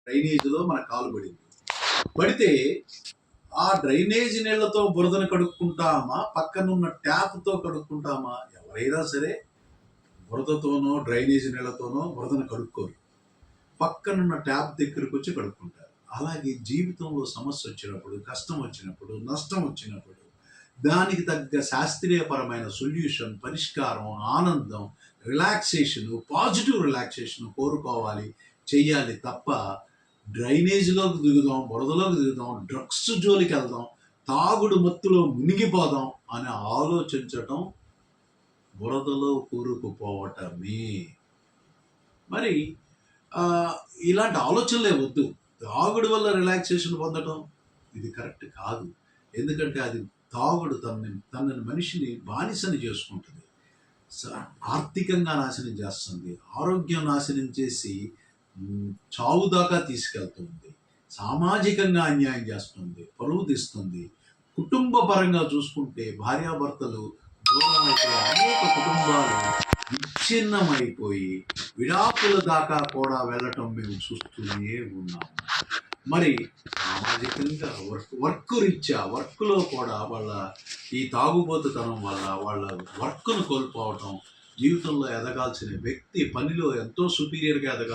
డ్రైనేజీలో మన కాలు పడింది. పడితే ఆ డ్రైనేజ్ నీళ్లతో బురదను కడుక్కుంటామా, పక్కనున్న ట్యాప్తో కడుక్కుంటామా? ఎవరైనా సరే బురదతోనో డ్రైనేజ్ నీళ్లతోనో బురదను కడుక్కోరు, పక్కనున్న ట్యాప్ దగ్గరకు వచ్చి కడుక్కుంటారు. అలాగే జీవితంలో సమస్య వచ్చినప్పుడు, కష్టం వచ్చినప్పుడు, నష్టం వచ్చినప్పుడు దానికి తగ్గ శాస్త్రీయపరమైన సొల్యూషన్, పరిష్కారం, ఆనందం, రిలాక్సేషన్, పాజిటివ్ రిలాక్సేషన్ కోరుకోవాలి, చెయ్యాలి తప్ప డ్రైనేజీలోకి దిగుదాం, బురదలోకి దిగుదాం, డ్రగ్స్ జోలికి వెళ్దాం, తాగుడు మత్తులో మునిగిపోదాం అని ఆలోచించటం బురదలో కూరుకుపోవటమే. మరి ఇలాంటి ఆలోచనలే వద్దు. తాగుడు వల్ల రిలాక్సేషన్ పొందటం ఇది కరెక్ట్ కాదు. ఎందుకంటే అది తాగుడు తనని మనిషిని బానిసని చేసుకుంటుంది, ఆర్థికంగా నాశనం చేస్తుంది, ఆరోగ్యం నాశనం చేసి చావు దాకా తీసుకెళ్తుంది, సామాజికంగా అన్యాయం చేస్తుంది, పరువు తీస్తుంది. కుటుంబ పరంగా చూసుకుంటే భార్యాభర్తలు దూరం అయిపోయి అనేక కుటుంబాలు విచ్ఛిన్నమైపోయి విడాకుల దాకా కూడా వెళ్ళటం మేము చూస్తూనే ఉన్నాము. మరి సామాజికంగా వర్క్ రీత్యా వర్క్లో కూడా వాళ్ళ ఈ తాగుబోతుతనం వల్ల వాళ్ళ వర్క్ను కోల్పోవటం, జీవితంలో ఎదగాల్సిన వ్యక్తి పనిలో ఎంతో సుపీరియర్గా ఎదగాల్సిన